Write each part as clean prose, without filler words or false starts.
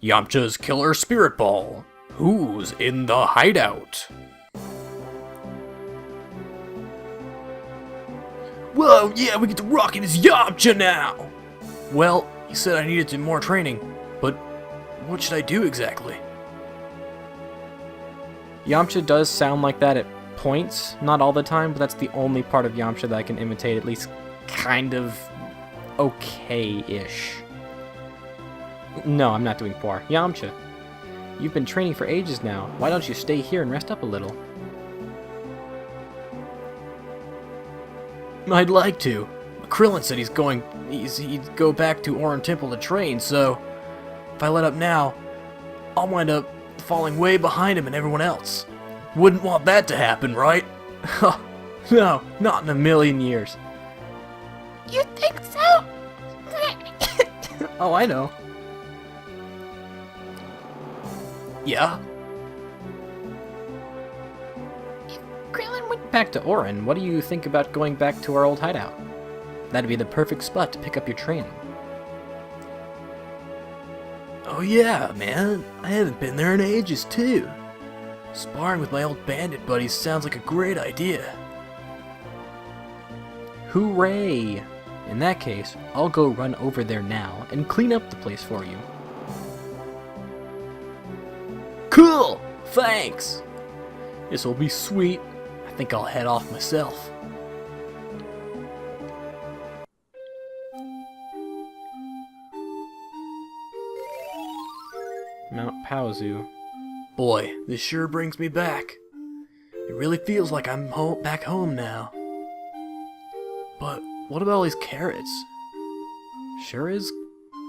Yamcha's Killer Spirit Ball. Who's in the hideout? Whoa, yeah, we get to rock it as Yamcha now! Well, you said I needed some more training, but what should I do exactly? Yamcha does sound like that at points, not all the time, but that's the only part of Yamcha that I can imitate at least kind of okay-ish. No, I'm not doing poor. Yamcha, you've been training for ages now. Why don't you stay here and rest up a little? I'd like to. Krillin said he'd go back to Oran Temple to train, so if I let up now, I'll wind up falling way behind him and everyone else. Wouldn't want that to happen, right? No, not in a million years. You think so? Oh, I know. Yeah? If Krillin went Back to Orin, what do you think about going back to our old hideout? That'd be the perfect spot to pick up your training. Oh yeah, man. I haven't been there in ages, too. Sparring with my old bandit buddies sounds like a great idea. Hooray! In that case, I'll go run over there now and clean up the place for you. Cool! Thanks! This'll be sweet. I think I'll head off myself. Mount Paozu. Boy, this sure brings me back. It really feels like I'm back home now. But what about all these carrots? Sure is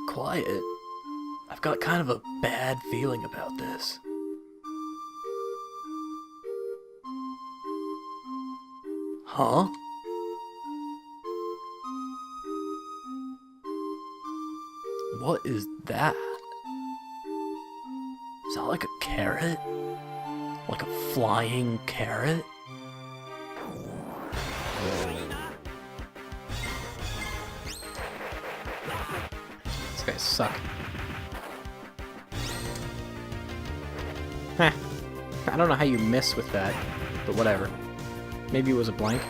quiet. I've got kind of a bad feeling about this. Huh? What is that? Is that like a carrot? Like a flying carrot? These guys suck. Heh. I don't know how you miss with that, but whatever. Maybe it was a blank.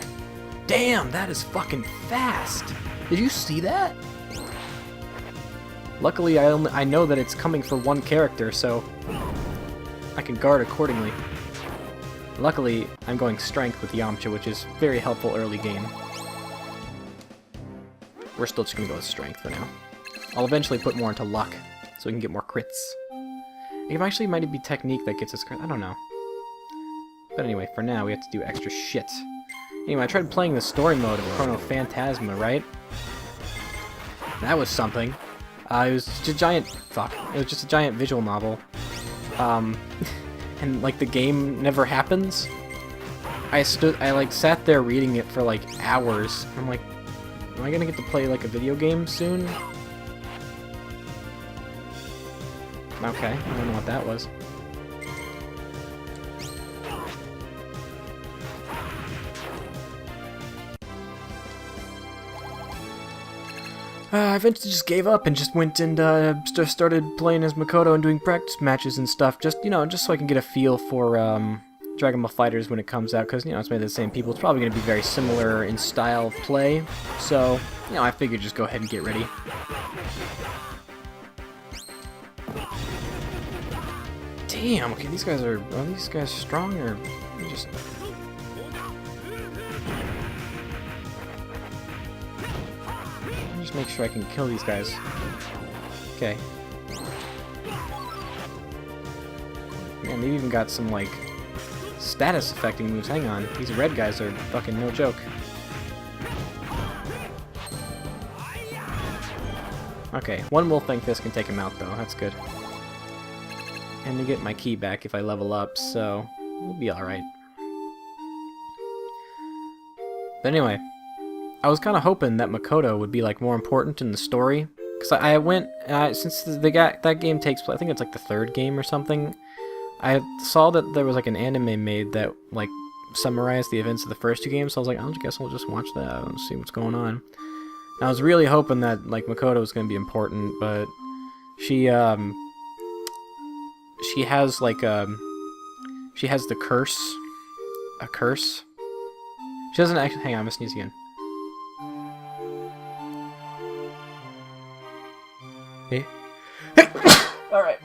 Damn, that is fucking fast! Did you see that? Luckily, I know that it's coming for one character, so I can guard accordingly. Luckily, I'm going strength with Yamcha, which is very helpful early game. We're still just gonna go with strength for now. I'll eventually put more into luck, so we can get more crits. It actually might be technique that gets us crit. I don't know. But anyway, for now, we have to do extra shit. Anyway, I tried playing the story mode of Chrono Phantasma, right? That was something. It was just a giant... Fuck. It was just a giant visual novel. And, like, the game never happens. I sat there reading it for, like, hours. I'm like, am I gonna get to play, like, a video game soon? Okay, I don't know what that was. I eventually just gave up and just went and started playing as Makoto and doing practice matches and stuff. Just, you know, just so I can get a feel for Dragon Ball FighterZ when it comes out, because, you know, it's made by the same people. It's probably going to be very similar in style of play. So, you know, I figured just go ahead and get ready. Damn, okay, these guys are these guys strong, or just... Just make sure I can kill these guys. Okay. Man, they've even got some, like, status affecting moves. Hang on, these red guys are fucking no joke. Okay, one will think this can take him out, though. That's good. And to get my key back if I level up, so we'll be alright. But anyway, I was kind of hoping that Makoto would be, like, more important in the story. Because I went, since that game takes place, I think it's like the third game or something, I saw that there was, like, an anime made that, like, summarized the events of the first two games, so I was like, I guess I'll just watch that and see what's going on. And I was really hoping that, like, Makoto was going to be important, but she she has like she has the curse. A curse. She doesn't actually. Hang on, I'm gonna sneeze again. Hey. Alright.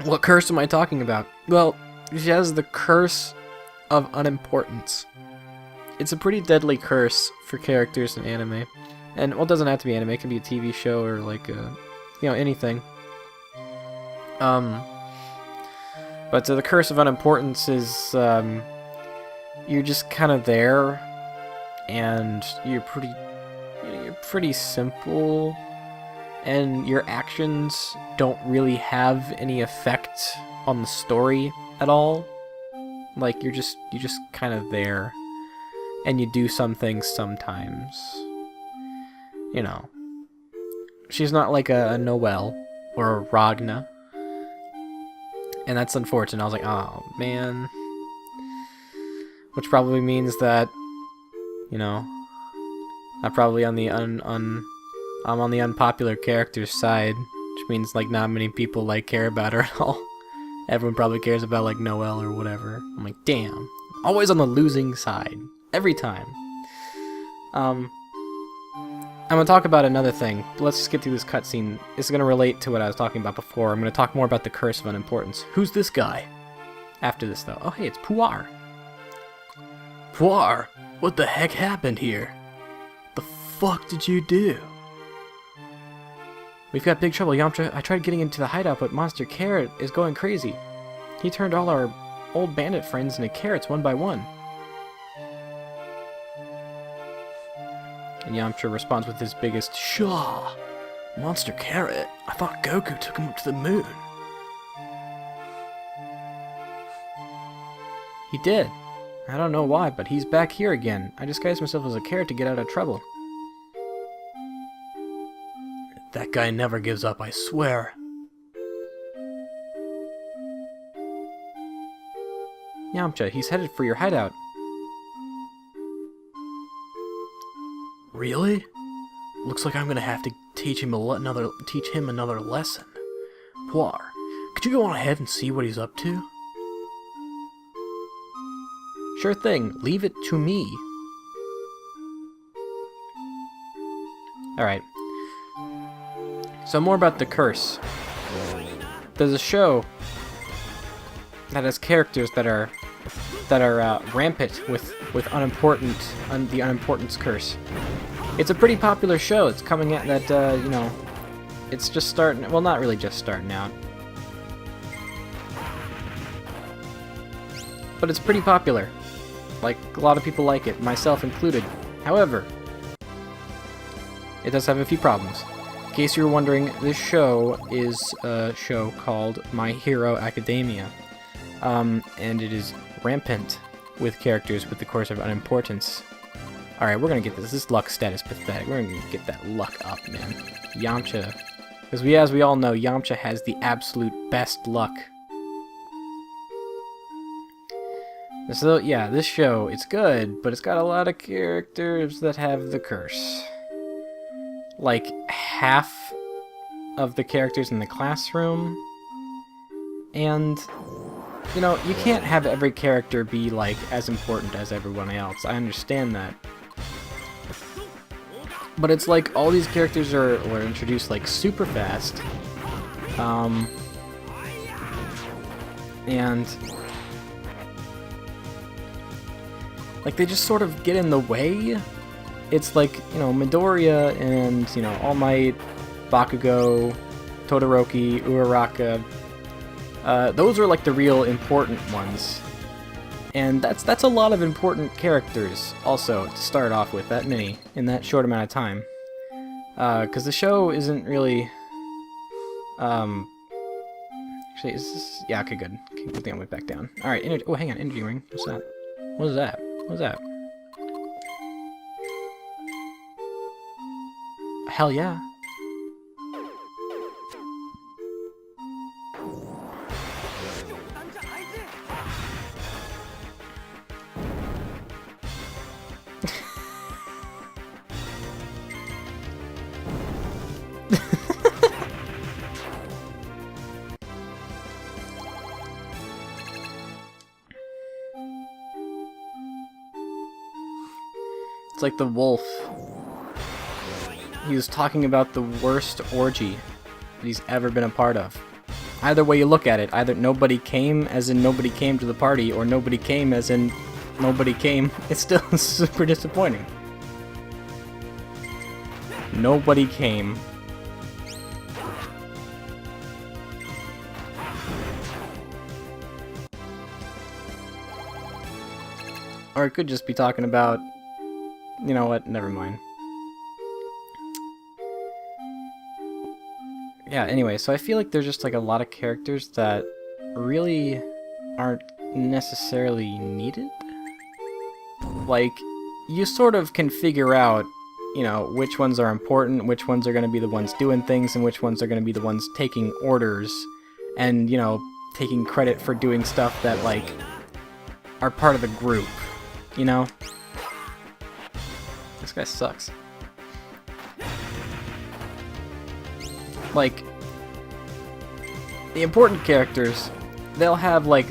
What curse am I talking about? Well, she has the curse of unimportance. It's a pretty deadly curse for characters in anime. And, well, it doesn't have to be anime. It can be a TV show or, like, anything. But the curse of unimportance is, you're just kind of there, and you're pretty simple, and your actions don't really have any effect on the story at all. Like, you're just kind of there, and you do some things sometimes. You know. She's not like a Noelle or a Ragna. And that's unfortunate. I was like, oh, man. Which probably means that, you know, I'm probably on the I'm on the unpopular characters side, which means like not many people like care about her at all. Everyone probably cares about like Noelle or whatever. I'm like, damn, always on the losing side every time. I'm gonna talk about another thing. Let's just get through this cutscene. It's gonna relate to what I was talking about before. I'm gonna talk more about the curse of unimportance. Who's this guy? After this, though. Oh, hey, it's Puar. Puar, what the heck happened here? The fuck did you do? We've got big trouble, Yamcha. I tried getting into the hideout, but Monster Carrot is going crazy. He turned all our old bandit friends into carrots one by one. And Yamcha responds with his biggest Shaw! Monster Carrot? I thought Goku took him up to the moon. He did. I don't know why, but he's back here again. I disguised myself as a carrot to get out of trouble. That guy never gives up, I swear. Yamcha, he's headed for your hideout. Really? Looks like I'm gonna have to teach him another lesson. Puar, could you go on ahead and see what he's up to? Sure thing. Leave it to me. Alright. So more about the curse. There's a show that has characters that are rampant with the unimportance curse. It's a pretty popular show. It's coming at that, you know, it's just starting, well, not really just starting out. But it's pretty popular. Like, a lot of people like it, myself included. However, it does have a few problems. In case you were wondering, this show is a show called My Hero Academia. And it is rampant with characters with the curse of unimportance. Alright, we're gonna get this. This luck stat is pathetic. We're gonna get that luck up, man. Yamcha. Because as we all know, Yamcha has the absolute best luck. So, yeah, this show, it's good, but it's got a lot of characters that have the curse. Like, half of the characters in the classroom. And, you know, you can't have every character be, like, as important as everyone else. I understand that. But it's like all these characters were introduced, like, super fast. And like, they just sort of get in the way. It's like, you know, Midoriya and, you know, All Might, Bakugo, Todoroki, Uraraka. Those are like the real important ones. And that's a lot of important characters also to start off with, that many, in that short amount of time. Because the show isn't really... Actually, is this... Yeah, okay, good. Okay, good thing I went back down. Alright, oh, hang on, energy ring. What's that? What is that? What is that? Hell yeah. It's like the wolf. He was talking about the worst orgy that he's ever been a part of. Either way you look at it, either nobody came as in nobody came to the party, or nobody came as in nobody came. It's still super disappointing. Nobody came. Or it could just be talking about... You know what? Never mind. Yeah, anyway, so I feel like there's just like a lot of characters that really aren't necessarily needed. Like, you sort of can figure out, you know, which ones are important, which ones are going to be the ones doing things, and which ones are going to be the ones taking orders, and, you know, taking credit for doing stuff that, like, are part of the group, you know? This guy sucks. Like, the important characters, they'll have, like,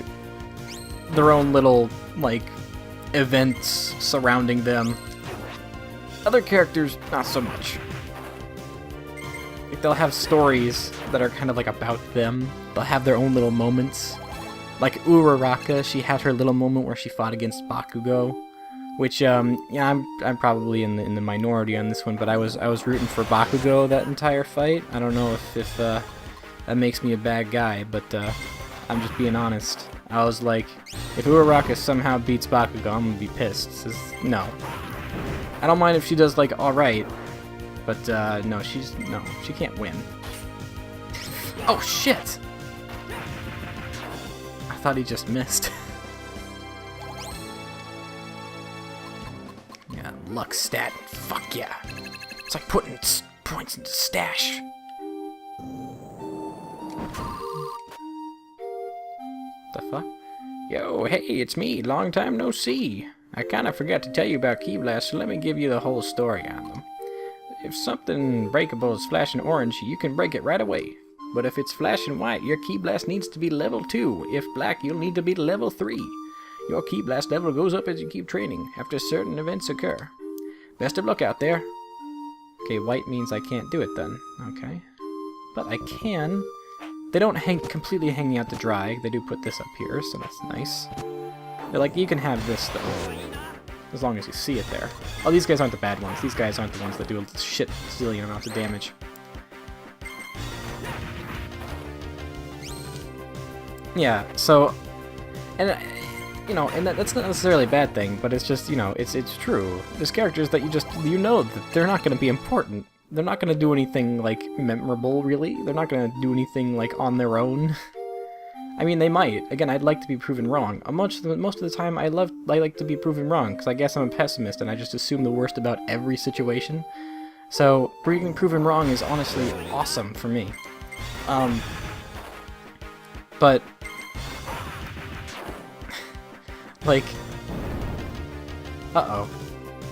their own little, like, events surrounding them. Other characters, not so much. Like, they'll have stories that are kind of, like, about them. They'll have their own little moments. Like, Uraraka, she had her little moment where she fought against Bakugo. Which, yeah, I'm probably in the minority on this one, but I was rooting for Bakugo that entire fight. I don't know if that makes me a bad guy, but I'm just being honest. I was like, if Uraraka somehow beats Bakugo, I'm gonna be pissed. No. I don't mind if she does, like, alright, but no, she can't win. Oh, shit! I thought he just missed. Luck stat. Fuck yeah. It's like putting points into stash. The fuck? Yo, hey, it's me. Long time no see. I kinda forgot to tell you about Key Blast, so let me give you the whole story on them. If something breakable is flashing orange, you can break it right away. But if it's flashing white, your Key Blast needs to be level 2. If black, you'll need to be level 3. Your Key Blast level goes up as you keep training, after certain events occur. Best of luck out there. Okay, white means I can't do it then. Okay. But I can. They don't completely hang out to dry. They do put this up here, so that's nice. They're like, you can have this, though. As long as you see it there. Oh, these guys aren't the bad ones. These guys aren't the ones that do a shit zillion amounts of damage. Yeah, so... And... You know, and that's not necessarily a bad thing, but it's just, you know, it's true. There's characters that you know that they're not going to be important. They're not going to do anything, like, memorable, really. They're not going to do anything, like, on their own. I mean, they might. Again, I'd like to be proven wrong. Most of the time, I like to be proven wrong, because I guess I'm a pessimist, and I just assume the worst about every situation. So, being proven wrong is honestly awesome for me. But... Like, uh-oh.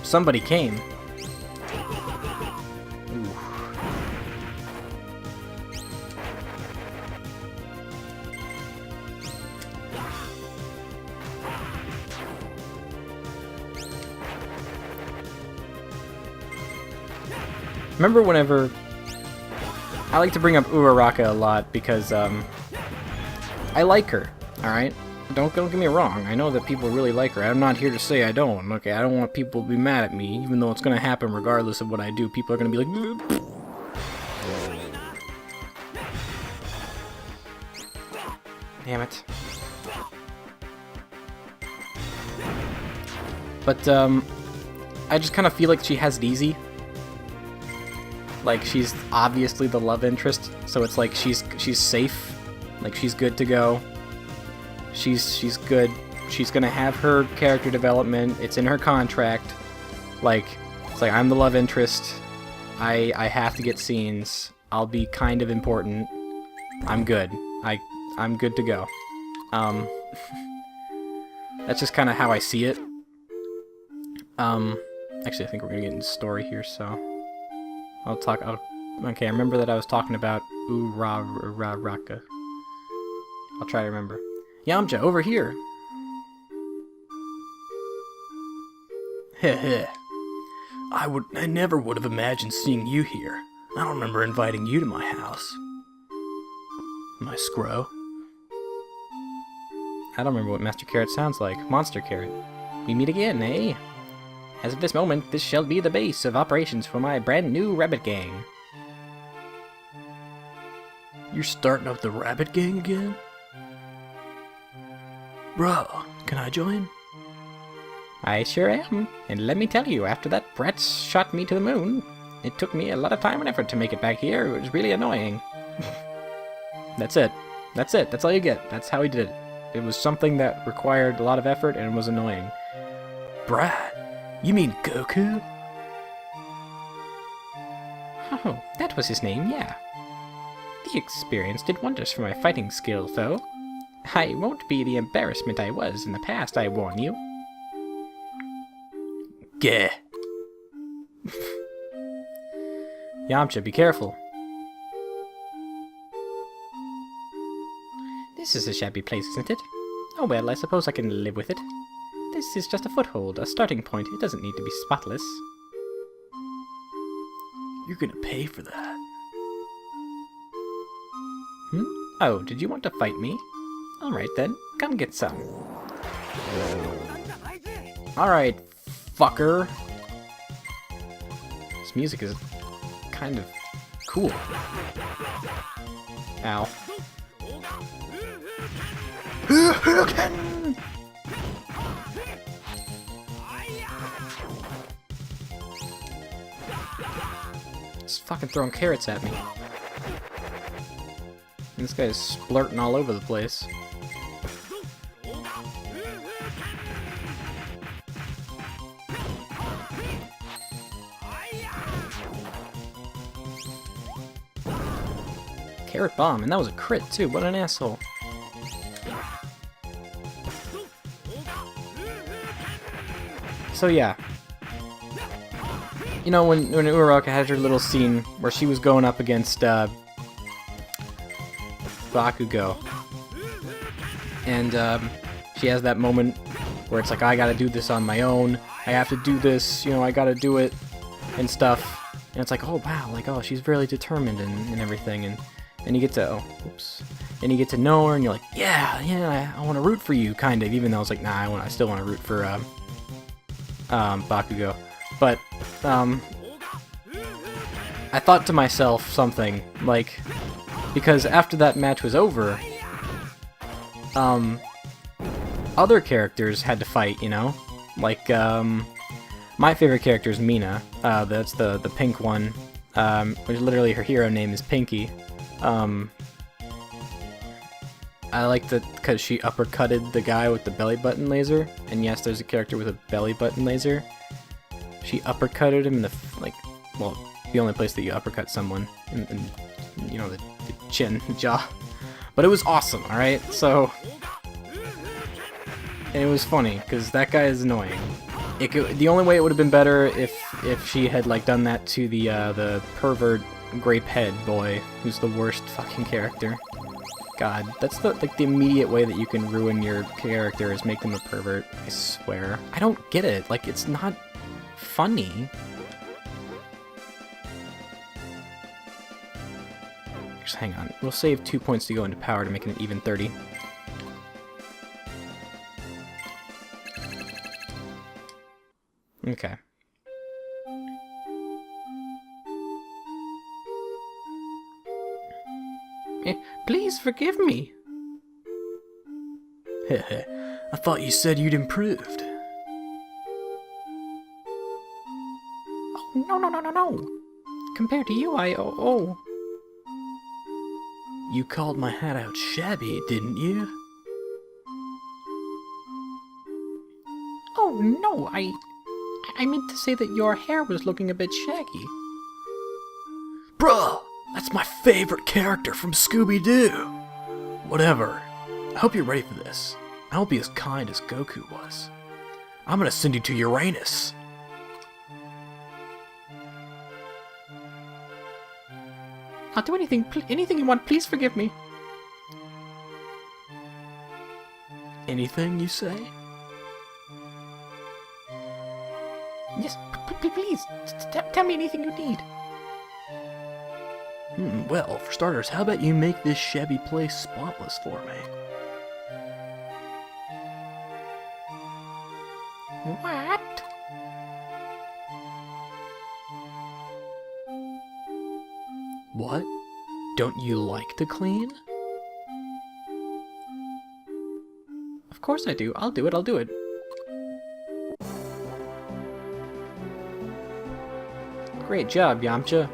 Somebody came. Ooh. Remember whenever... I like to bring up Uraraka a lot because, I like her, alright? Don't get me wrong, I know that people really like her. I'm not here to say I don't, okay? I don't want people to be mad at me, even though it's gonna happen regardless of what I do. People are gonna be like... Damn it. But, I just kind of feel like she has it easy. Like, she's obviously the love interest, so it's like she's safe. Like, she's good to go. She's good. She's gonna have her character development. It's in her contract. Like, it's like, I'm the love interest. I have to get scenes. I'll be kind of important. I'm good. I'm good to go. That's just kind of how I see it. Actually, I think we're gonna get into story here, so okay, I remember that I was talking about Uraraka. I'll try to remember. Yamcha, over here! Heh heh. I never would have imagined seeing you here. I don't remember inviting you to my house. My scro. I don't remember what Master Carrot sounds like. Monster Carrot. We meet again, eh? As of this moment, this shall be the base of operations for my brand new rabbit gang. You're starting up the rabbit gang again? Bro, can I join? I sure am. And let me tell you, after that brat shot me to the moon, it took me a lot of time and effort to make it back here. It was really annoying. That's it. That's it. That's all you get. That's how he did it. It was something that required a lot of effort and was annoying. Brat? You mean Goku? Oh, that was his name, yeah. The experience did wonders for my fighting skill, though. I won't be the embarrassment I was in the past, I warn you. Gah. Yamcha, be careful. This is a shabby place, isn't it? Oh well, I suppose I can live with it. This is just a foothold, a starting point. It doesn't need to be spotless. You're gonna pay for that. Oh, did you want to fight me? Alright then, come get some. Alright, fucker. This music is kind of cool. Ow. He's fucking throwing carrots at me. And this guy is splurting all over the place. Carrot bomb, and that was a crit too. What an asshole. So yeah. You know, when Uraraka had her little scene where she was going up against Bakugo. And she has that moment where it's like, I gotta do this on my own. I have to do this, you know, I gotta do it and stuff. And it's like, oh wow, like, oh, she's really determined and everything. And you get to, oh, oops. And you get to know her and you're like, yeah, I want to root for you, kind of. Even though it's like, nah, I still want to root for Bakugo. But I thought to myself something, like, because after that match was over, other characters had to fight, you know? Like, my favorite character is Mina. That's the pink one, which literally her hero name is Pinky. I like that because she uppercutted the guy with the belly button laser, and yes, there's a character with a belly button laser. She uppercutted him in the, well, the only place that you uppercut someone, in you know, the chin, the jaw. But it was awesome, alright? So, and it was funny, because that guy is annoying. The only way it would have been better if she had, like, done that to the pervert grape head boy, who's the worst fucking character. God, that's the immediate way that you can ruin your character is make them a pervert, I swear. I don't get it, like, it's not funny. Just hang on, we'll save 2 points to go into power to make it an even 30. Okay. Please forgive me. I thought you said you'd improved. Oh, no. Compared to you, oh. You called my hideout shabby, didn't you? Oh, no, I meant to say that your hair was looking a bit shaggy. Bruh, that's my favorite character from Scooby-Doo. Whatever. I hope you're ready for this. I won't be as kind as Goku was. I'm gonna send you to Uranus. I'll do anything you want, please forgive me. Anything you say? Yes, Please, tell me anything you need. Well, for starters, how about you make this shabby place spotless for me? What? What? Don't you like to clean? Of course I do. I'll do it. Great job, Yamcha.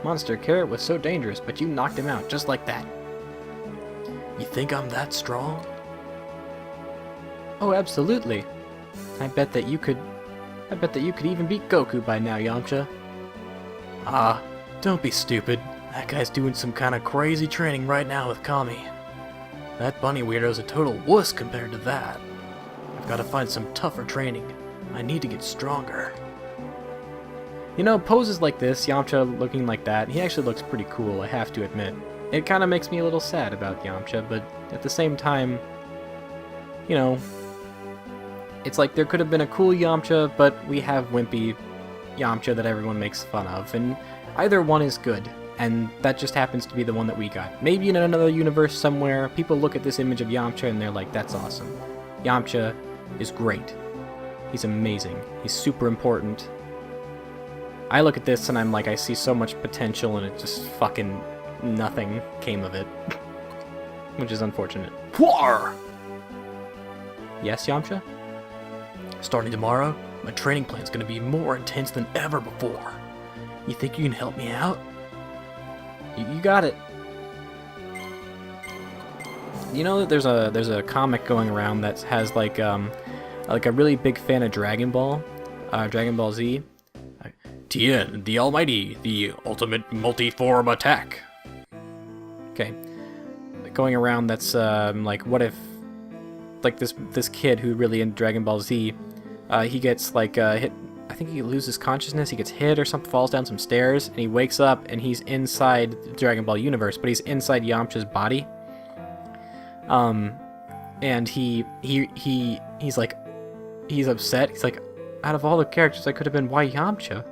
Monster Carrot was so dangerous, but you knocked him out just like that. You think I'm that strong? Oh, absolutely. I bet that you could even beat Goku by now, Yamcha. Ah, don't be stupid. That guy's doing some kind of crazy training right now with Kami. That bunny weirdo's a total wuss compared to that. I've got to find some tougher training. I need to get stronger. You know, poses like this, Yamcha looking like that, he actually looks pretty cool, I have to admit. It kind of makes me a little sad about Yamcha, but at the same time, you know, it's like there could have been a cool Yamcha, but we have wimpy Yamcha that everyone makes fun of, and either one is good, and that just happens to be the one that we got. Maybe in another universe somewhere, people look at this image of Yamcha and they're like, that's awesome. Yamcha is great. He's amazing. He's super important. I look at this and I'm like, I see so much potential and it just fucking nothing came of it. Which is unfortunate. War! Yes, Yamcha? Starting tomorrow, my training plan's gonna be more intense than ever before. You think you can help me out? You got it. You know that there's a comic going around that has like a really big fan of Dragon Ball Z. Tien, the Almighty, the ultimate multiform attack. Okay. Going around that's like, what if like this kid who really in Dragon Ball Z, he gets like hit. I think he loses consciousness. He gets hit or something, falls down some stairs, and he wakes up and he's inside the Dragon Ball universe, but he's inside Yamcha's body. And he's like, he's upset. He's like, out of all the characters, I could have been, why Yamcha?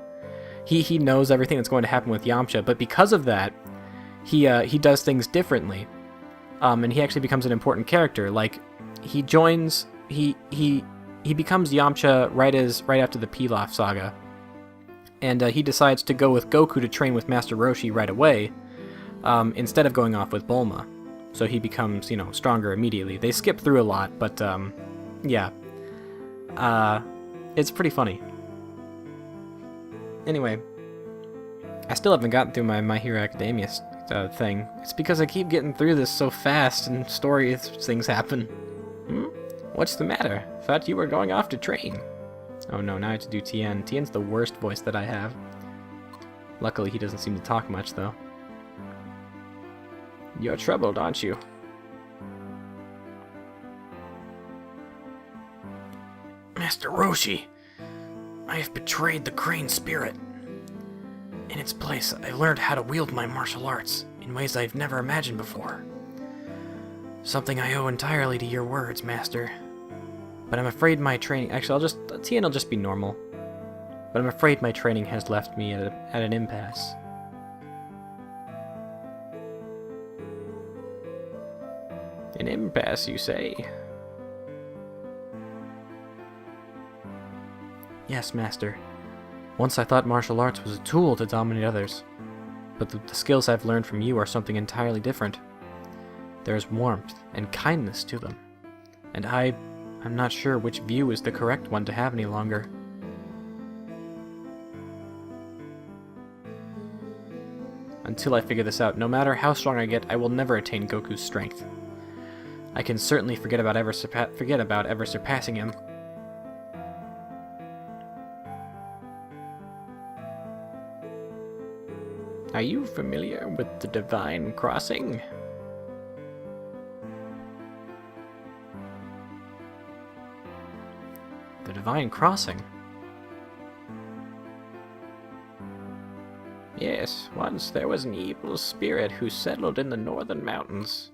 He knows everything that's going to happen with Yamcha, but because of that, he does things differently. And he actually becomes an important character. Like, he becomes Yamcha right after the Pilaf saga. And he decides to go with Goku to train with Master Roshi right away, instead of going off with Bulma. So he becomes, you know, stronger immediately. They skip through a lot, but yeah. It's pretty funny. Anyway, I still haven't gotten through my Hero Academia thing. It's because I keep getting through this so fast and story things happen. What's the matter? Thought you were going off to train. Oh no, now I have to do Tien. Tien's the worst voice that I have. Luckily, he doesn't seem to talk much, though. You're troubled, aren't you? Master Roshi, I have betrayed the Crane spirit. In its place, I learned how to wield my martial arts in ways I've never imagined before. Something I owe entirely to your words, Master. But I'm afraid my training... Actually, Tien will just be normal. But I'm afraid my training has left me at an impasse. An impasse, you say? Yes, Master. Once I thought martial arts was a tool to dominate others. But the skills I've learned from you are something entirely different. There's warmth and kindness to them. And I'm not sure which view is the correct one to have any longer. Until I figure this out, no matter how strong I get, I will never attain Goku's strength. I can certainly forget about ever surpassing him. Are you familiar with the Divine Crossing? The Divine Crossing? Yes, once there was an evil spirit who settled in the northern mountains.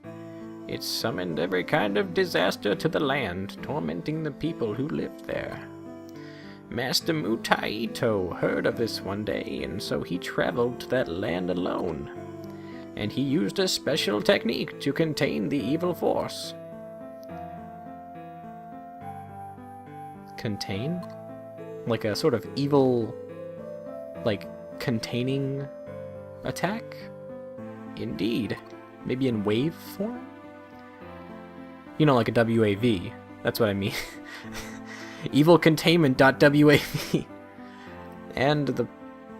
It summoned every kind of disaster to the land, tormenting the people who lived there. Master Mutaito heard of this one day, and so he traveled to that land alone. And he used a special technique to contain the evil force. Contain? Like a sort of evil, like, containing attack? Indeed. Maybe in wave form? You know, like a WAV. That's what I mean. Evil containment.wav. And the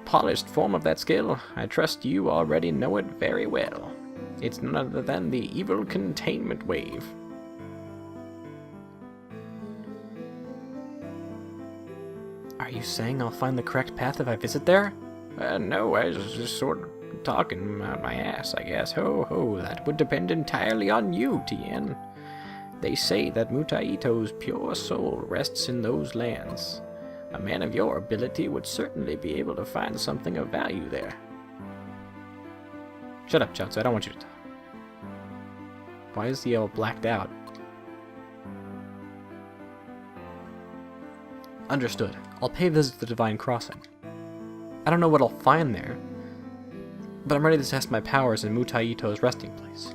polished form of that skill, I trust you already know it very well. It's none other than the evil containment wave. Are you saying I'll find the correct path if I visit there? No, I was just sort of talking out my ass, I guess. Ho ho, that would depend entirely on you, Tien. They say that Mutaito's pure soul rests in those lands. A man of your ability would certainly be able to find something of value there. Shut up, Chaozu, I don't want you to talk. Why is he all blacked out? Understood. I'll pay visit to the Divine Crossing. I don't know what I'll find there, but I'm ready to test my powers in Mutaito's resting place.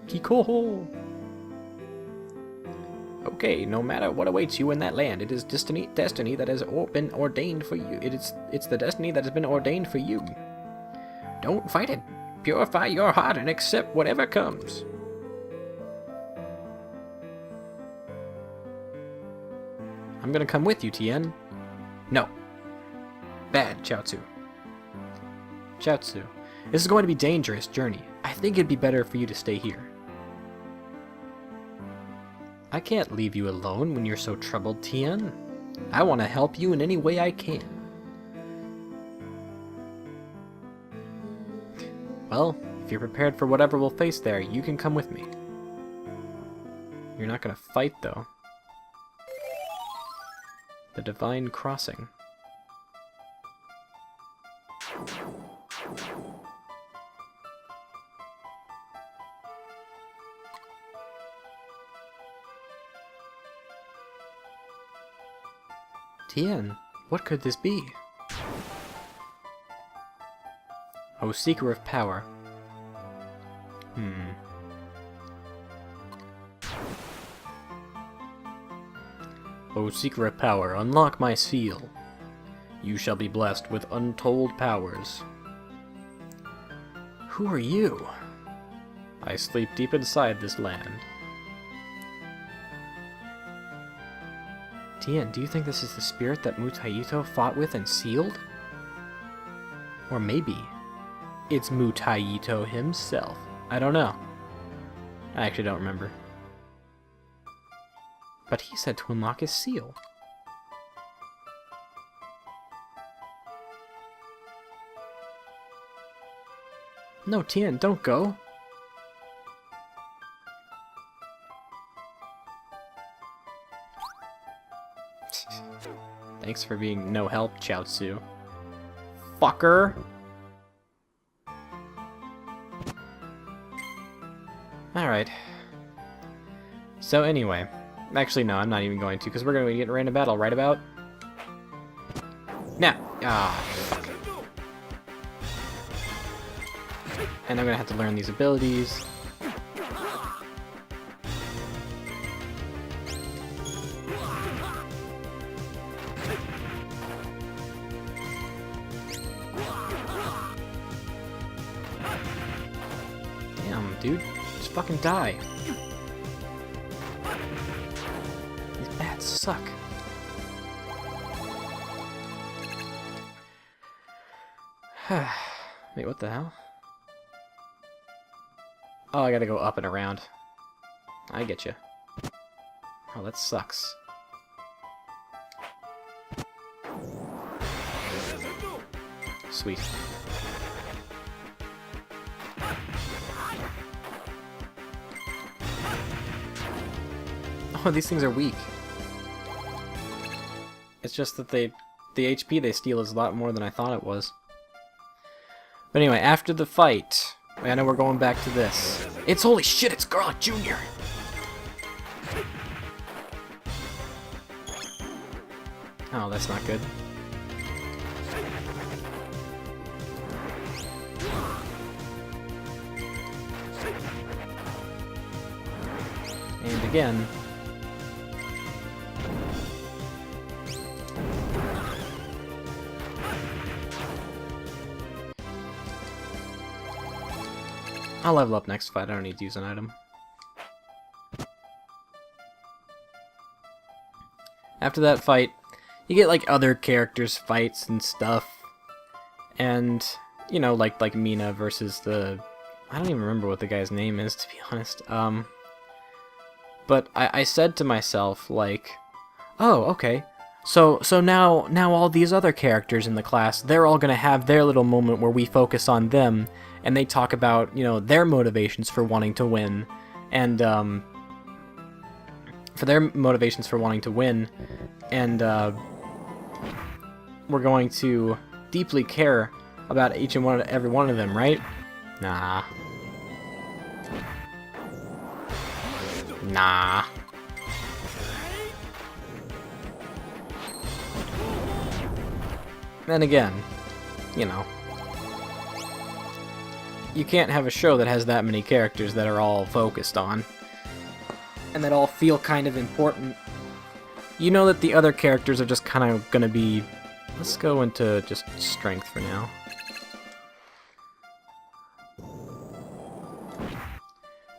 Kikoho! Okay, no matter what awaits you in that land, it is destiny that has been ordained for you. It's the destiny that has been ordained for you. Don't fight it. Purify your heart and accept whatever comes. I'm gonna come with you, Tien. No. Bad, Chaozu. Chaozu, this is going to be a dangerous journey. I think it'd be better for you to stay here. I can't leave you alone when you're so troubled, Tien. I want to help you in any way I can. Well, if you're prepared for whatever we'll face there, you can come with me. You're not gonna fight, though. The Divine Crossing. Tien, what could this be? Oh, Seeker of Power. O Seeker of Power, unlock my seal. You shall be blessed with untold powers. Who are you? I sleep deep inside this land. Tien, do you think this is the spirit that Mutaito fought with and sealed? Or maybe it's Mutaito himself. I don't know. I actually don't remember. But he said to unlock his seal. No, Tien, don't go. Thanks for being no help, Chaozu. Fucker! Alright. So anyway. Actually, no, I'm not even going to, because we're going to get in a random battle right about now. Ah, fuck. And I'm going to have to learn these abilities. Damn, dude. Just fucking die. These bats suck. Wait, what the hell? Oh, I gotta go up and around. I get you. Oh, that sucks. Sweet. Oh, these things are weak. It's just that the HP they steal is a lot more than I thought it was. But anyway, after the fight, I know we're going back to this. It's holy shit, it's Garlic Jr. Oh, that's not good. And again. I'll level up next fight, I don't need to use an item. After that fight, you get like other characters' fights and stuff. And, you know, like Mina versus the... I don't even remember what the guy's name is, to be honest. But I said to myself, like, oh, okay. So now all these other characters in the class, they're all gonna have their little moment where we focus on them, and they talk about, you know, their motivations for wanting to win, and for their motivations for wanting to win, and we're going to deeply care about each and every one of them, right? Nah. Nah. Then again, you know, you can't have a show that has that many characters that are all focused on, and that all feel kind of important. You know that the other characters are just kind of gonna be... Let's go into just strength for now.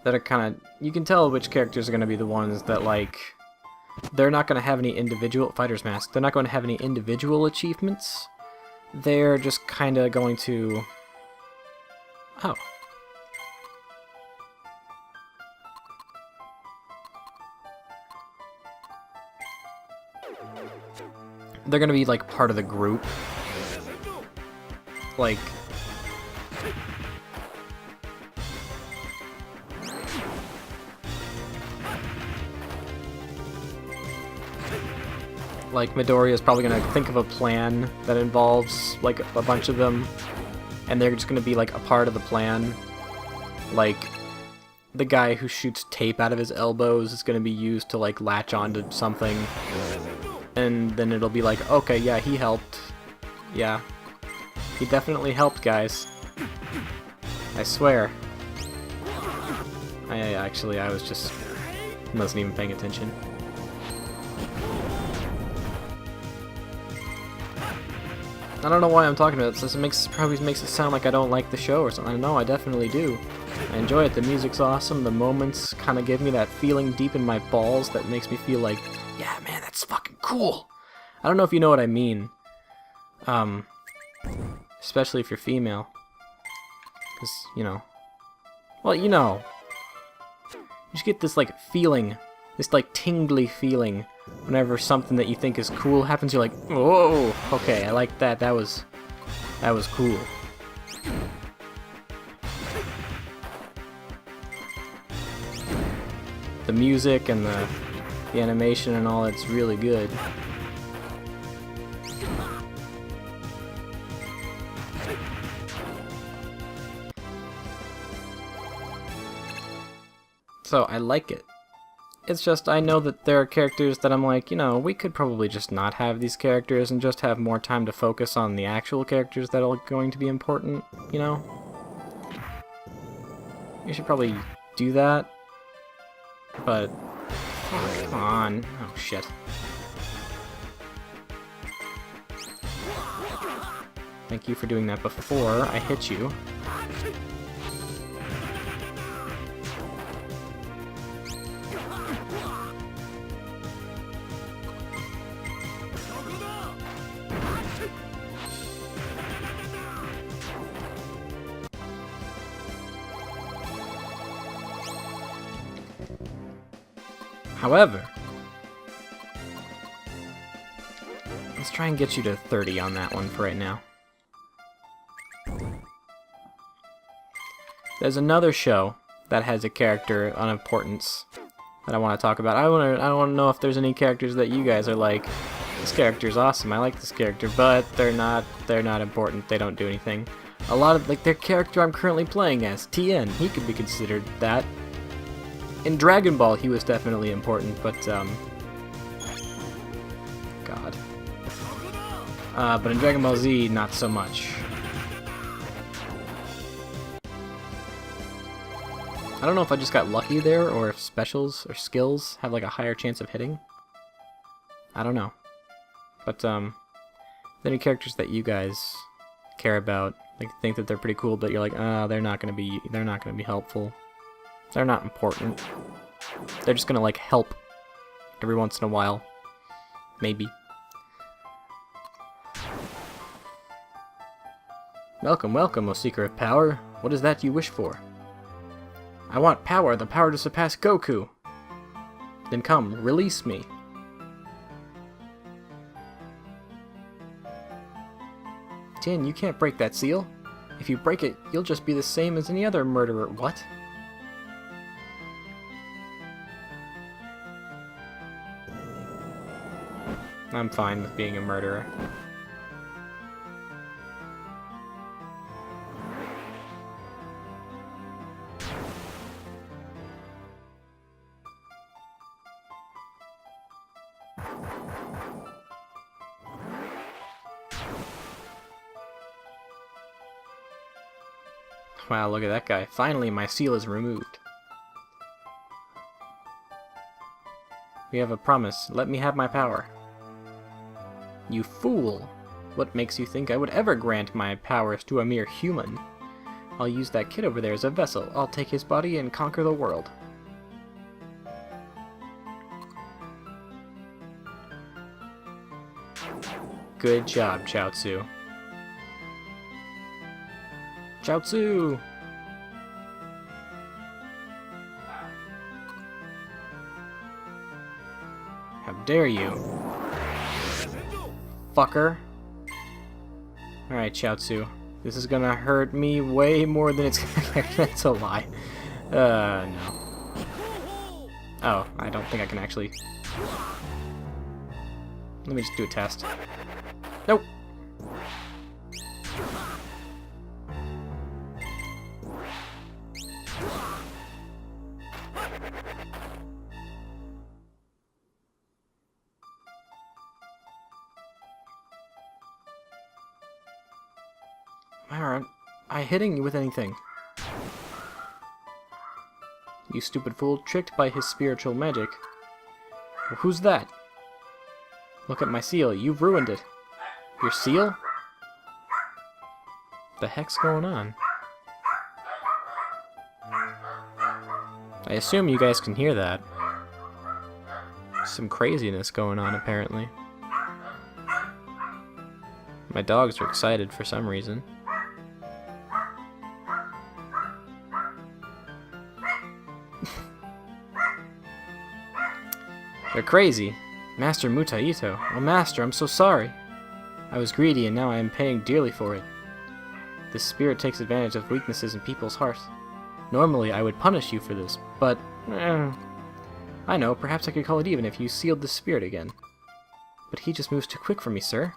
That are kind of... You can tell which characters are gonna be the ones that, like... They're not gonna have any individual... Fighter's Mask. They're not going to have any individual achievements. They're just kind of going to... Oh. They're gonna be, like, part of the group. Like... Like, Midoriya's probably gonna think of a plan that involves, like, a bunch of them, and they're just gonna be, like, a part of the plan. Like, the guy who shoots tape out of his elbows is gonna be used to, like, latch onto something, and then it'll be like, okay, yeah, he helped. Yeah. He definitely helped, guys. I swear. Actually, I wasn't even paying attention. I don't know why I'm talking about this. This probably makes it sound like I don't like the show or something. No, I definitely do. I enjoy it. The music's awesome. The moments kind of give me that feeling deep in my balls that makes me feel like, yeah, man, that's fucking cool. I don't know if you know what I mean. Especially if you're female. Because, you know. Well, you know. You just get this, like, feeling. This, like, tingly feeling. Whenever something that you think is cool happens, you're like, whoa, okay, I like that. That was cool. The music and the animation and all, it's really good. So, I like it. It's just, I know that there are characters that I'm like, you know, we could probably just not have these characters and just have more time to focus on the actual characters that are going to be important, you know? You should probably do that. But, oh, come on. Oh, shit. Thank you for doing that before I hit you. However, let's try and get you to 30 on that one for right now. There's another show that has a character of importance that I want to talk about. I want to know if there's any characters that you guys are like, this character's awesome, I like this character, but they're not important, they don't do anything. A lot of, like, their character I'm currently playing as, Tien, he could be considered that. In Dragon Ball, he was definitely important, but, God. But in Dragon Ball Z, not so much. I don't know if I just got lucky there, or if specials or skills have like a higher chance of hitting. I don't know. But any characters that you guys care about, like think that they're pretty cool, but you're like, they're not gonna be helpful. They're not important. They're just gonna like help every once in a while, maybe. Welcome, welcome, O Seeker of Power. What is that you wish for? I want power, the power to surpass Goku. Then come, release me. Tien, you can't break that seal. If you break it, you'll just be the same as any other murderer. What? I'm fine with being a murderer. Wow, look at that guy. Finally, my seal is removed. We have a promise. Let me have my power. You fool! What makes you think I would ever grant my powers to a mere human? I'll use that kid over there as a vessel. I'll take his body and conquer the world. Good job, Chaozu. Chaozu! How dare you? Fucker. Alright, Chaozu. This is gonna hurt me way more than it's gonna. That's a lie. No. Oh, I don't think I can actually. Let me just do a test. Nope. Why aren't I hitting you with anything? You stupid fool, tricked by his spiritual magic. Well, who's that? Look at my seal, you've ruined it. Your seal? The heck's going on? I assume you guys can hear that. Some craziness going on, apparently. My dogs are excited for some reason. They're crazy. Master Mutaito. Oh, Master, I'm so sorry. I was greedy and now I am paying dearly for it. This spirit takes advantage of weaknesses in people's hearts. Normally, I would punish you for this, but... I know, perhaps I could call it even if you sealed the spirit again. But he just moves too quick for me, sir.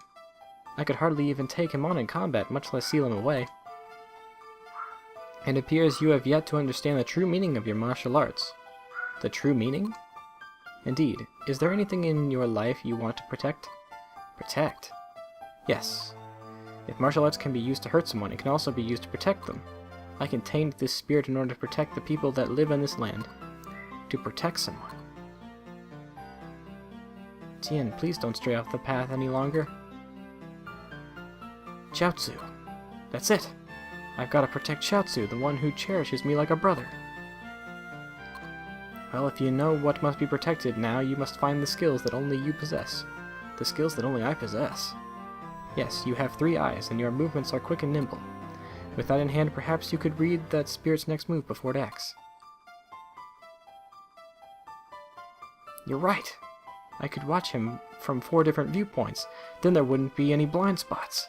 I could hardly even take him on in combat, much less seal him away. It appears you have yet to understand the true meaning of your martial arts. The true meaning? Indeed. Is there anything in your life you want to protect? Protect? Yes. If martial arts can be used to hurt someone, it can also be used to protect them. I contained this spirit in order to protect the people that live on this land. To protect someone. Tien, please don't stray off the path any longer. Chaozu. That's it. I've got to protect Chaozu, the one who cherishes me like a brother. Well, if you know what must be protected now, you must find the skills that only you possess. The skills that only I possess. Yes, you have 3 eyes, and your movements are quick and nimble. With that in hand, perhaps you could read that spirit's next move before it acts. You're right. I could watch him from 4 different viewpoints. Then there wouldn't be any blind spots.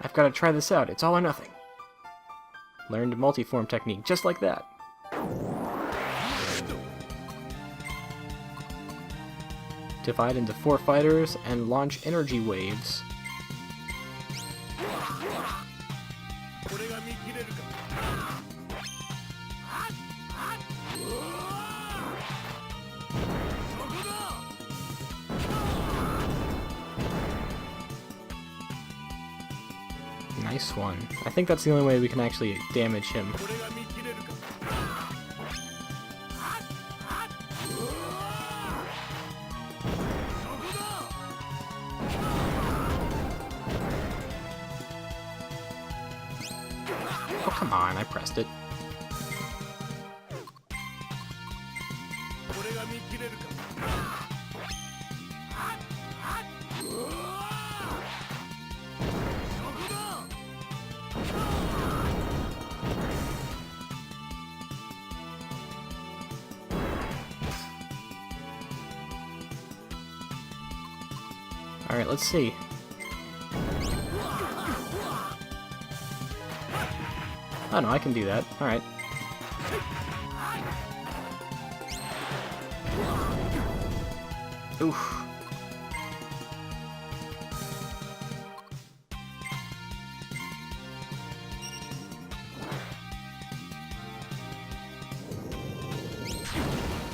I've got to try this out. It's all or nothing. Learned multiform technique, just like that. Divide into 4 fighters and launch energy waves. Nice one. I think that's the only way we can actually damage him. Oh, come on, I pressed it. Alright, let's see. Oh no, I can do that. Alright. Oof.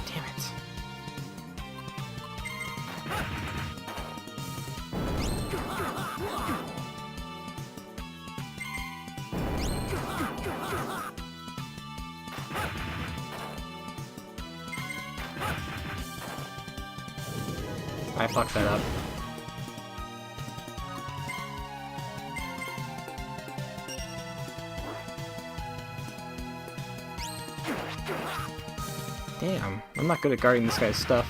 Damn it. I fucked that up. Damn, I'm not good at guarding this guy's stuff.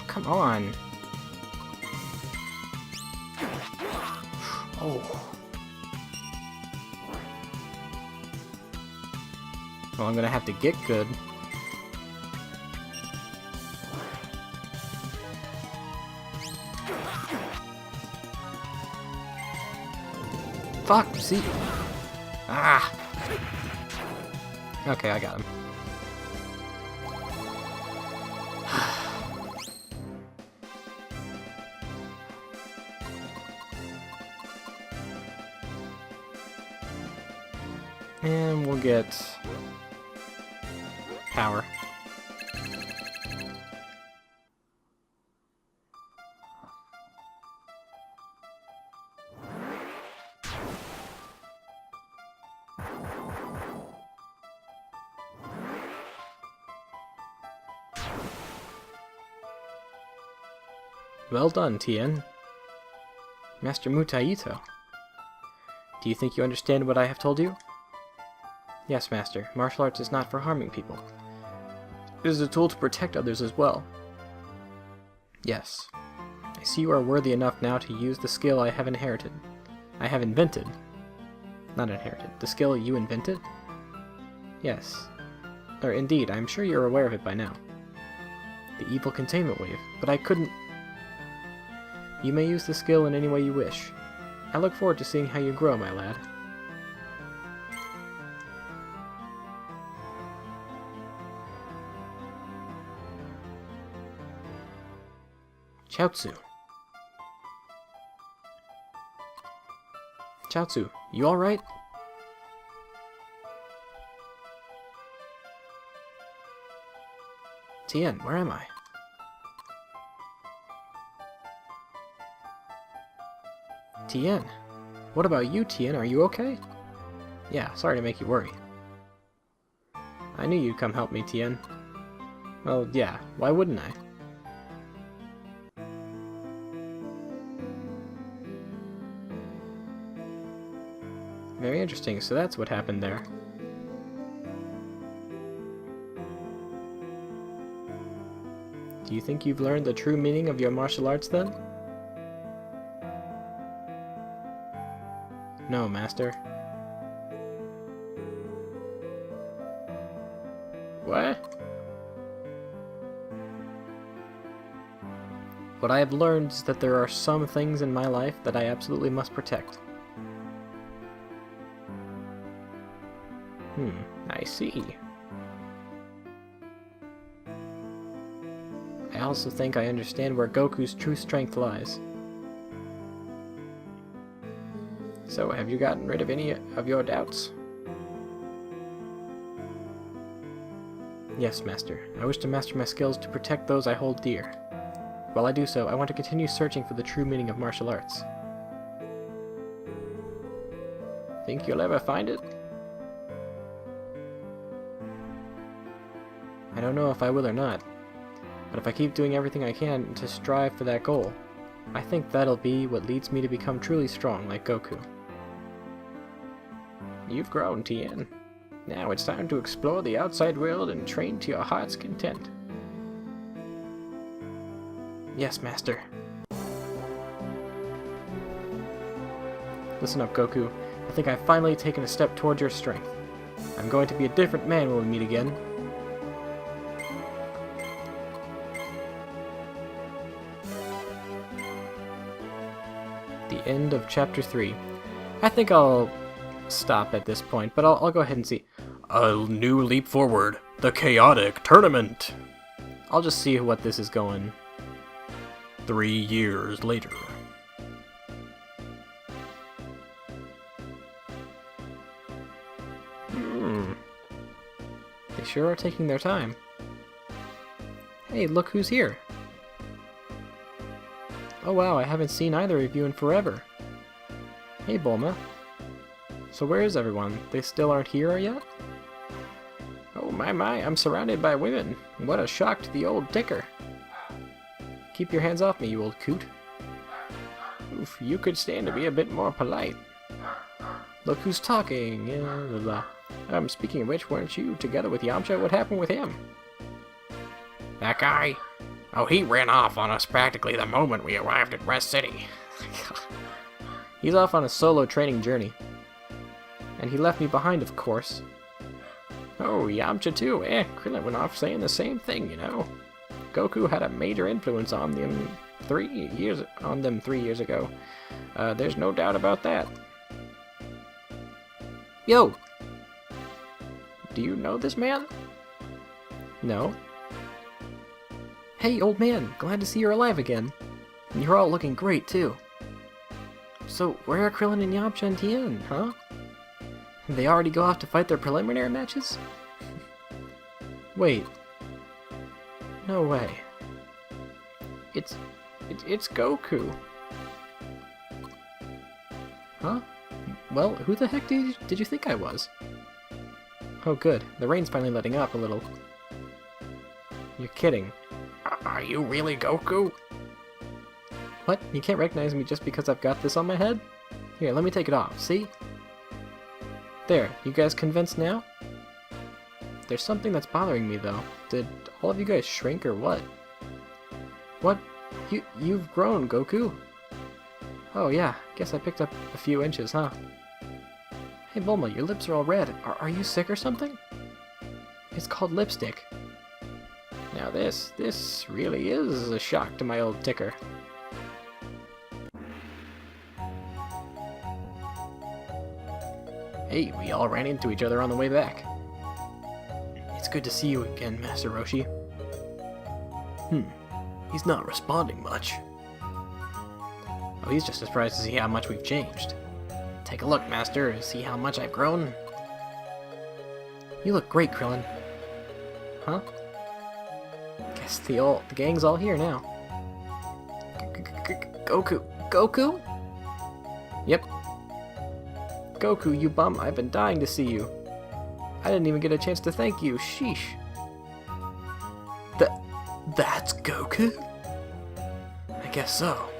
Come on. Oh. Well, I'm gonna have to get good. Fuck, see? Ah! Okay, I got him. And we'll get power. Well done, Tien. Master Mutaito. Do you think you understand what I have told you? Yes, Master. Martial arts is not for harming people. It is a tool to protect others as well. Yes. I see you are worthy enough now to use the skill I have inherited. I have invented. Not inherited. The skill you invented? Yes. Or indeed, I am sure you are aware of it by now. The evil containment wave. But I couldn't... You may use the skill in any way you wish. I look forward to seeing how you grow, my lad. Chaozu. Chaozu, you alright? Tien, where am I? Tien. What about you, Tien? Are you okay? Yeah, sorry to make you worry. I knew you'd come help me, Tien. Well, yeah, why wouldn't I? Very interesting, so that's what happened there. Do you think you've learned the true meaning of your martial arts, then? No, Master. What? What I have learned is that there are some things in my life that I absolutely must protect. I see. I also think I understand where Goku's true strength lies. So, have you gotten rid of any of your doubts? Yes, Master. I wish to master my skills to protect those I hold dear. While I do so, I want to continue searching for the true meaning of martial arts. Think you'll ever find it? I don't know if I will or not, but if I keep doing everything I can to strive for that goal, I think that'll be what leads me to become truly strong like Goku. You've grown, Tien. Now it's time to explore the outside world and train to your heart's content. Yes, Master. Listen up, Goku. I think I've finally taken a step towards your strength. I'm going to be a different man when we meet again. The end of Chapter 3. I think I'll stop at this point, but I'll go ahead and see. A new leap forward. The chaotic tournament. I'll just see what this is going. 3 years later. They sure are taking their time. Hey, look who's here. Oh wow, I haven't seen either of you in forever. Hey, Bulma. So where is everyone? They still aren't here yet? Oh my, I'm surrounded by women. What a shock to the old ticker. Keep your hands off me, you old coot. Oof, you could stand to be a bit more polite. Look who's talking. Speaking of which, weren't you together with Yamcha? What happened with him? That guy? Oh, he ran off on us practically the moment we arrived at Rest City. He's off on a solo training journey. And he left me behind, of course. Oh, Yamcha too. Krillin went off saying the same thing, you know. Goku had a major influence on them 3 years ago. There's no doubt about that. Yo! Do you know this man? No. Hey, old man, glad to see you're alive again. And you're all looking great, too. So, where are Krillin and Yamcha and Tien, huh? They already go off to fight their preliminary matches? Wait. No way. It's Goku. Huh? Well, who the heck did you think I was? Oh good, the rain's finally letting up a little. You're kidding. Are you really Goku? What? You can't recognize me just because I've got this on my head? Here, let me take it off, see? There, you guys convinced now? There's something that's bothering me though. Did all of you guys shrink or what? What? You've grown, Goku? Oh yeah, guess I picked up a few inches, huh? Hey Bulma, your lips are all red. Are you sick or something? It's called lipstick. Now this really is a shock to my old ticker. Hey, we all ran into each other on the way back. It's good to see you again, Master Roshi. He's not responding much. Oh, he's just surprised to see how much we've changed. Take a look, Master. See how much I've grown? You look great, Krillin. Huh? Guess the gang's all here now. Goku? Yep. Goku, you bum, I've been dying to see you. I didn't even get a chance to thank you, sheesh. That's Goku? I guess so.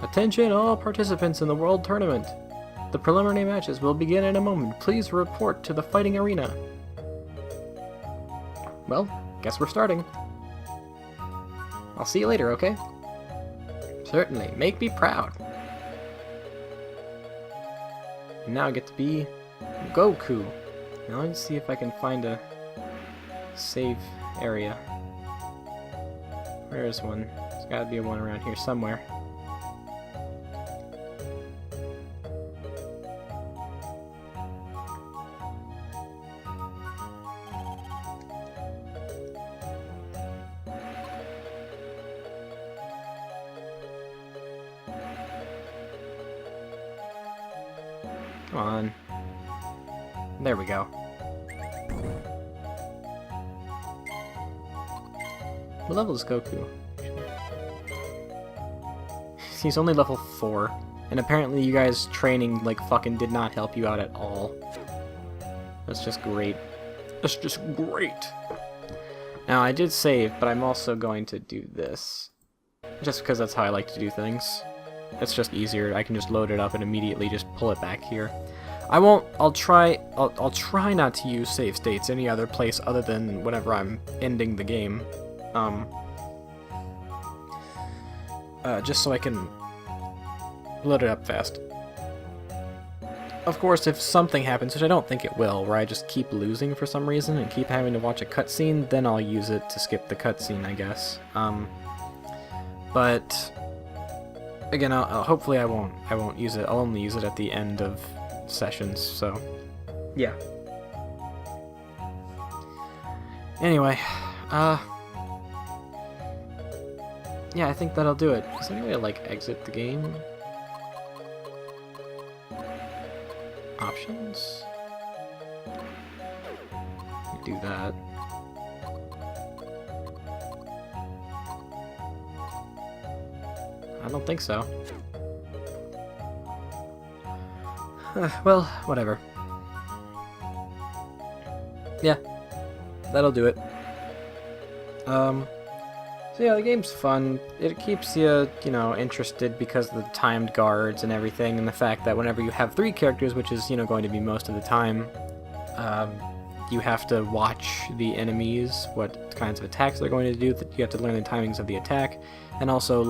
Attention all participants in the World Tournament. The preliminary matches will begin in a moment. Please report to the fighting arena. Well, guess we're starting. I'll see you later, okay? Certainly, make me proud. And now I get to be Goku. Now let's see if I can find a save area. Where is one? There's gotta be one around here somewhere. Come on. There we go. What level is Goku? He's only level 4. And apparently you guys training like fucking did not help you out at all. That's just great. That's just great. Now I did save, but I'm also going to do this. Just because that's how I like to do things. It's just easier. I can just load it up and immediately just pull it back here. I'll try not to use save states any other place other than whenever I'm ending the game. Just so I can load it up fast. Of course, if something happens, which I don't think it will, where I just keep losing for some reason and keep having to watch a cutscene, then I'll use it to skip the cutscene, I guess. But again, hopefully I won't use it. I'll only use it at the end of sessions. So, yeah. Anyway, yeah, I think that'll do it. Is there any way to like exit the game? Options? Do that. I don't think so. Well, whatever. Yeah, that'll do it. So yeah, the game's fun. It keeps you, you know, interested because of the timed guards and everything, and the fact that whenever you have 3 characters, which is, you know, going to be most of the time, you have to watch the enemies, what kinds of attacks they're going to do. You have to learn the timings of the attack, and also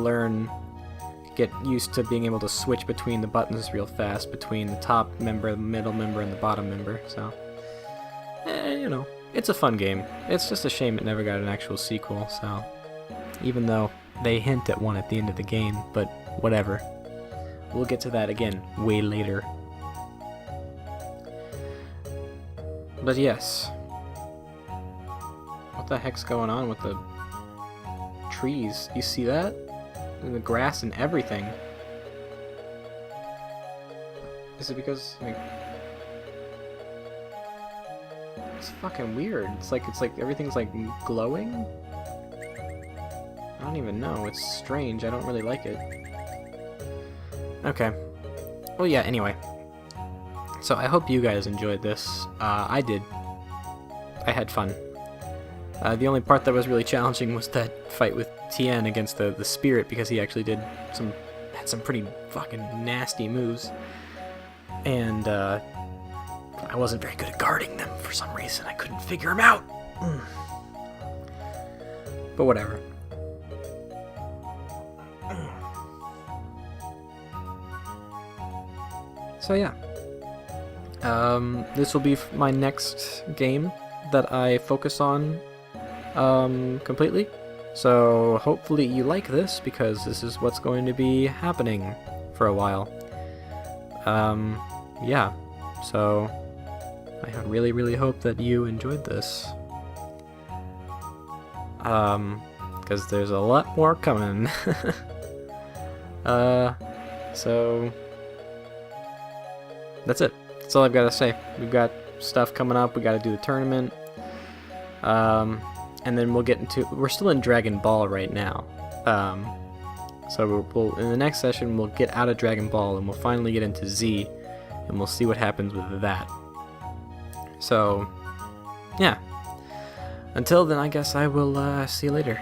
get used to being able to switch between the buttons real fast, between the top member, the middle member, and the bottom member. So, you know, it's a fun game. It's just a shame it never got an actual sequel, so... Even though they hint at one at the end of the game, but whatever. We'll get to that again way later. But yes. What the heck's going on with the trees? You see that? And the grass and everything. Is it because, like... It's fucking weird. It's like everything's like glowing? I don't even know. It's strange. I don't really like it. Okay. Well, yeah, anyway. So I hope you guys enjoyed this. I did. I had fun. The only part that was really challenging was that fight with Tien against the spirit, because he actually had some pretty fucking nasty moves. And, I wasn't very good at guarding them for some reason. I couldn't figure them out. But whatever. So yeah, this will be my next game that I focus on completely. So hopefully you like this, because this is what's going to be happening for a while. Yeah, so I really, really hope that you enjoyed this. Because there's a lot more coming. So... That's it. That's all I've got to say. We've got stuff coming up. We got to do the tournament. And then we'll get into... We're still in Dragon Ball right now. So we'll in the next session, we'll get out of Dragon Ball and we'll finally get into Z. And we'll see what happens with that. So, yeah. Until then, I guess I will see you later.